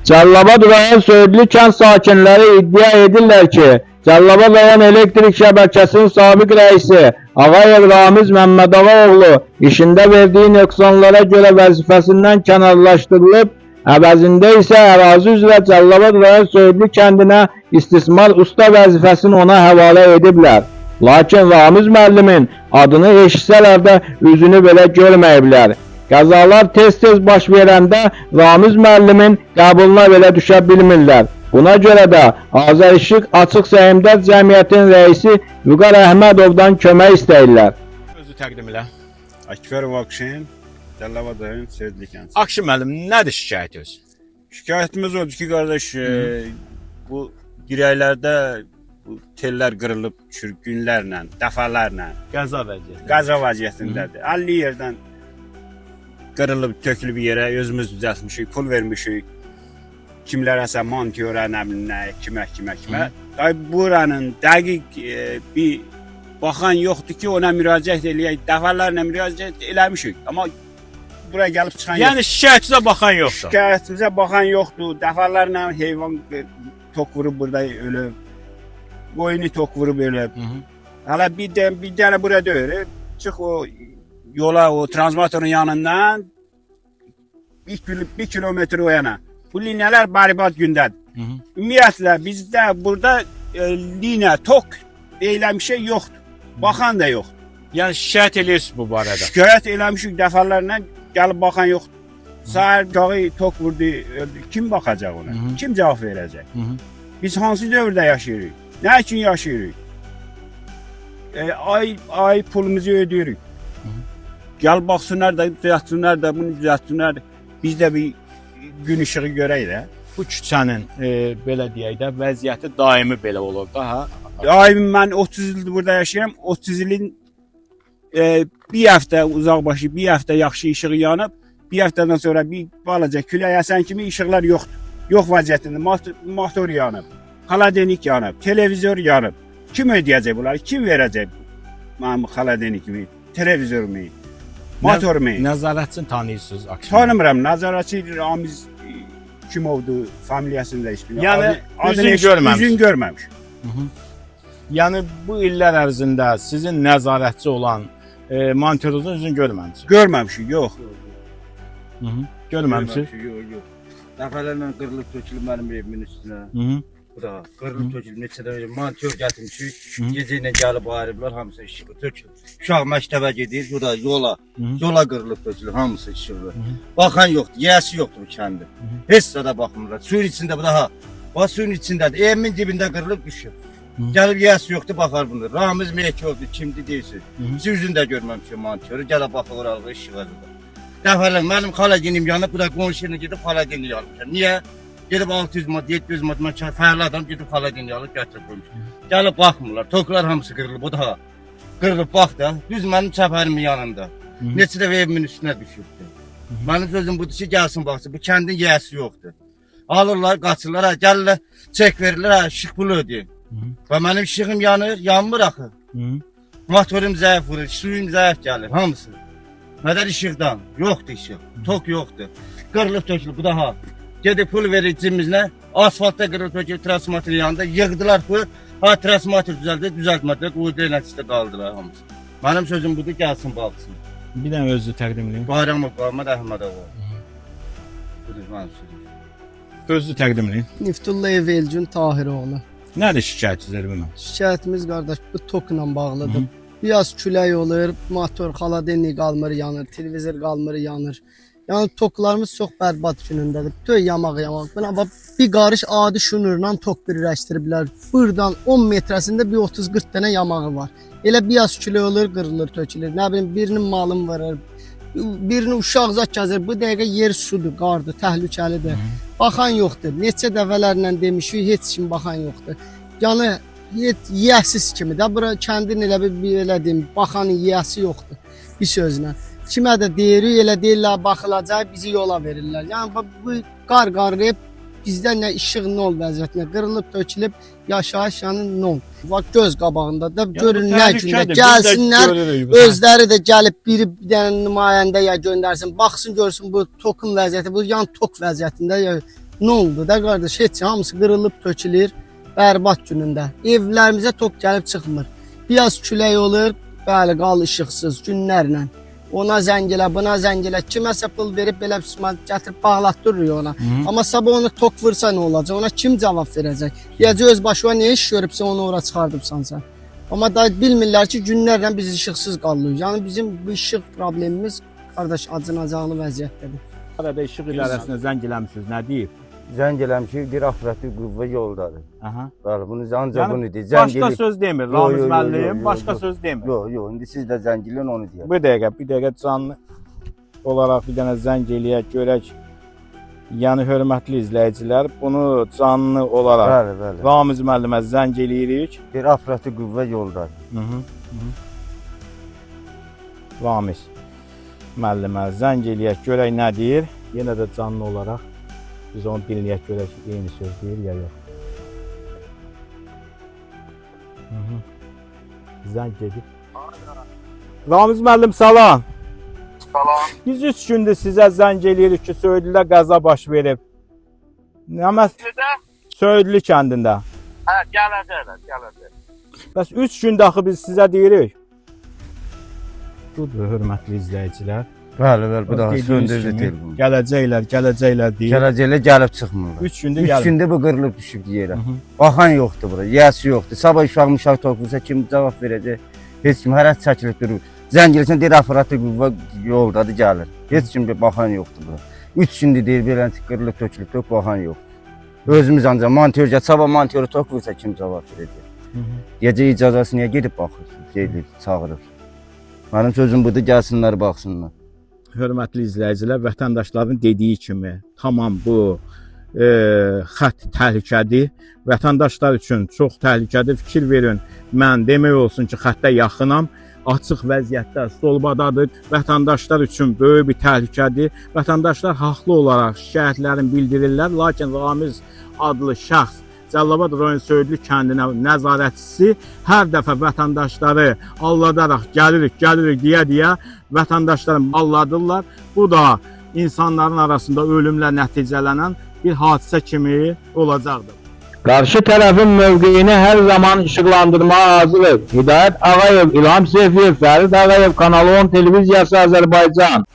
Cəllabad rayon Söğüdlü kənd sakinləri iddia edirlər ki, Cəllabad rayon elektrik şəbəkəsinin sabiq rəisi Ağayev Ramiz Məmmədağaoğlu işində verdiyi nöqsanlara görə vəzifəsindən kənarlaşdırılıb, əvəzində isə ərazi üzrə Cəllabad rayon Söğüdlü kəndinə istismar usta vəzifəsini ona həvalə ediblər. Lakin Ramiz müəllimin adını eşitsələr də üzünü belə görməyiblər. Qəzalar tez-tez baş verəndə Ramiz müəllimin qəbuluna belə düşə bilmirlər. Buna görə də Azərişıq Açıq Səhmdar Cəmiyyətinin rəisi Vüqar Əhmədovdan kömək istəyirlər. Özü təqdim elə. Akifərov Akşin, Cəllabad rayon Söğüdlü kənd. Akşin müəllim, nədir şikayətiniz? Şikayətimiz odur ki, qardaş, bu dirəklərdə bu tellər qırılıb düşür günlərlə, dəfələrlə. Qəza vəziyyəti. Qəza vəziyyətindədir. 50 yerdən qırılıb, tökülüb yerə, özümüz düzəltmişik, pul vermişik. Kimlərəsə montyora, nə bilim, nə, kimə. Buranın dəqiq bir baxan yoxdur ki, ona müraciət eləyək. Dəfələrlə müraciət eləmişik, amma buraya gəlib çıxan yoxdur. Yəni şikayətinizə baxan yoxdur. Şikayətimizə baxan yoxdur. Dəfələrlə heyvan tok vurub burada ölüb. Qoyunu tok vurub ölüb. Hələ bir dənə buraya deyir, çıx o yola, o transformatorun yanından 1 kilometr o yana. Bu liniyalar baribat gündədir. Ümumiyyətlə bizdə burada liniya, tok deyilən bir şey yoxdur. Baxan da yoxdur. Yəni şikayət edirsiniz bu barədə. Şikayət eləmişik dəfələrlə, gəlib baxan yoxdur. Səhər uşağı tok vurdu, öldü. Kim baxacaq ona? Kim cavab verəcək? Biz hansı dövrdə yaşayırıq? Nə üçün yaşayırıq? Ay pulumuzu ödəyirik. Gəl baxsınlar da, düzəltsinlər də, bunu düzəltsinlər də. Biz də bir gün işığı görək də. Bu küçənin belə deyək də vəziyyəti daimi belə olur da ha. Daimi mən 30 ildir burada yaşayıram. 30 ilin bir həftə uzaqbaşı, bir həftə yaxşı işığı yanıb, bir həftədən sonra bir balaca külək əsən kimi işıqlar yoxdur. Yox vəziyyətində motor yanıb, xaladenik yanıb, televizor yanıb. Kim ödəyəcək bunları? Kim verəcək mənim xaladenikimi, televizorumu, motorumu? Nəzarətçini tanıyırsınız Akşin? Tanımıram. Nəzarətçi Ramiz kim oldu, familiyasını da işləyir. Yəni üzün görməmiş. Üzün görməmiş. Yəni bu illər ərzində sizin nəzarətçi olan monitörünüzün üzünü görməmişsiniz. Görməmişik, yox. Görməmişsiniz. Yox. Dəfələrlə qırılıb tökülüb mənim evimin üstünə. Bu da qırılıb tökülüb neçə dəfə monitör gətirmişik. Gecə ilə gəlib ayırıblar, hamısı işığı tökülüb. Uşaq məktəbə gedir, bu da yola qırılıb tökülüb, hamısı işığı. Baxan yoxdur, yiyəsi yoxdur bu kəndə. Heç zada baxmırlar. Suyun içində bu da ha. Bax suyun içindədir. Evimin dibində qırılıb düşüb. Gəlib yiyəsi yoxdur, baxar bunu. Ramiz Meyki oldu, kimdir deyirsin. Siz üzünü də görməmişim monitörü. Gəlib baxır oralığı işığa. Dəfələr mənim xaladenim yanıb, bu da qonşuyla gedib xaladeni yanmışam. Niyə? Gedib 600 mat, 700 mat, fərli adam gedib xaladeni alıb gətirib qoymuş. Gəlib baxmırlar, toklar hamısı qırılıb, o da qırılıb bax da, düz mənim çəpərimin yanında. Neçə də evimin üstünə düşübdür. Mənim sözüm budur ki, gəlsin baxsın, bu kəndin yiyəsi yoxdur. Alırlar, qaçırlar, gəlirlər, çek verirlər, işıq pulu ödəyin. Və mənim işığım yanır, yanmır axı. Motorum zəif vurur, suyum zəif gəlir, hamısı. Nədər işıqdan? Yoxdur işıq, tok yoxdur. Qırılıb tökülüb, bu da ha. Gedib pul verir cimizlə, asfaltda qırılıb tökülüb transformatorun yanında, yığdılar pul, ha transformator düzəltmədilər, qoydu ilə içdə qaldılar hamısı. Mənim sözüm budur, gəlsin baxsın. Bir dənə özü təqdim edin. Bayramov Qamad Əhmədov. Budur mənim sözüm. Özü təqdim edin. Niftullayev Elcün Tahiroğlu. Nədir şikayətiniz Elvin? Şikayətimiz qardaş bu tokla bağlıdır. Biraz külək olur, motor, xaladenik qalmır yanır, televizor qalmır yanır. Yəni toklarımız çox bərbad günündədir. Bütün yamaq. Buna bax bir qarış adi şunurla tok birləşdiriblər. Buradan 10 metrəsində bir 30-40 dənə yamağı var. Elə biraz külək olur, qırılır, tökülür. Nə bilim birinin malın var, birini uşaq zət gəzir. Bu dəqiqə yer sudur, qardır, təhlükəlidir. Baxan yoxdur. Neçə dəfələrlə demişik, heç kim baxan yoxdur. Yəni yiyəsiz kimi də bura kəndin elə bir elə deyim, baxanın yiyəsi yoxdur. Bir sözlə. Kimə də deyirik, elə deyirlər, baxılacaq, bizi yola verirlər. Yəni bu qar-qarıyıb bizdə nə işıq nol vəziyyətinə qırılıb, tökülüb, yaşayış yəni nol. Bax göz qabağında da görün nə gündə gəlsinlər, özləri də gəlib bir dənə nümayəndə ya göndərsin, baxsın görsün bu tokun vəziyyəti, bu yan tok vəziyyətində ya Nə oldu da qardaş? Heç hamısı qırılıb tökülür bərbad günündə. Evlərimizə tok gəlib çıxmır. Biraz külək olur, bəli, qal işıqsız günlərlə. Ona zəng elə, buna zəng elə. Kiməsə pul verib belə gətirib bağlatdırır ona. Amma sabah onu tok vursa nə olacaq? Ona kim cavab verəcək? Deyəcək öz başına nə iş görübsə onu ora çıxardıbsan sən. Amma da bilmirlər ki, günlərlə biz işıqsız qalırıq. Yəni bizim bu işıq problemimiz qardaş acınacaqlı vəziyyətdədir. Arada işıq idarəsinə zəng eləmisiniz, nə deyib? Zəng eləmişik, bir operativ qüvvə yoldadır. Aha. Bəli, bunu ancaq Yəni, bunu deyir. Zəng Başqa eləyib- söz demir, Yo, yo, Ramiz yo, yo, müəllim, yo, başqa yo. söz demir. Yox, yox, indi siz də zəng eləyin onu deyək. Bir dəqiqə canlı olaraq bir dənə zəng eləyək, görək. Yəni hörmətli izləyicilər, bunu canlı olaraq Bəli, bəli. Ramiz müəllimə zəng eləyirik. Bir operativ qüvvə yoldadır. Ramiz müəllimə zəng eləyək, görək nə deyir. Yenə də canlı olaraq biz onu dinləyək, görək eyni söz deyir ya yox. Zəng gedir. Ramiz müəllim salam. Salam. Biz 3 gündür sizə zəng eləyirik ki, Söydlüdə qəza baş verib. Nəmə Sizdə? Söydlü kəndində. Hə, gələcəklər. Bəs 3 gündə axı biz sizə deyirik. Budur hörmətli izləyicilər. Bəli, bəli, bu da Dediyiniz söndürdü kimi telefonu. Gələcəklər deyir. Gələcəklə gəlib çıxmırlar. 3 gündə 3 gəlmir. gündə bu qırılıb düşüb yerə. Baxan yoxdur bura, yiyəsi yoxdur. Sabah uşaq toxusa kim cavab verəcək? Heç kim hərət çəkilib durur. Zəng eləsən deyir operativ qüvvə yoldadır gəlir. Heç kim bir baxan yoxdur bura. 3 gündür deyir belə qırılıb tökülüb tok baxan yox. Özümüz ancaq montorca sabah montoru tok vursa kim cavab verəcək? Gecə icazəsi niyə gedib baxırsınız? Gedir, çağırır. Mənim sözüm budur, gəlsinlər baxsınlar. Hörmətli izləyicilər, vətəndaşların dediyi kimi tamam bu xətt təhlükədir. Vətəndaşlar üçün çox təhlükədir. Fikir verin. Mən demək olsun ki, xəttə yaxınam. Açıq vəziyyətdə stolbadadır. Vətəndaşlar üçün böyük bir təhlükədir. Vətəndaşlar haqlı olaraq şikayətlərini bildirirlər. Lakin Ramiz adlı şəxs Cəlilabad rayon Söydlü kəndinə nəzarətçisi hər dəfə vətəndaşları alladaraq gəlirik deyə vətəndaşları alladırlar. Bu da insanların arasında ölümlə nəticələnən bir hadisə kimi olacaqdır. Qarşı tərəfin mövqeyini hər zaman işıqlandırmağa hazırıq. Hidayət Ağayev, İlham Seyfiyev, Fərid Ağayev, Kanal 10 televiziyası Azərbaycan.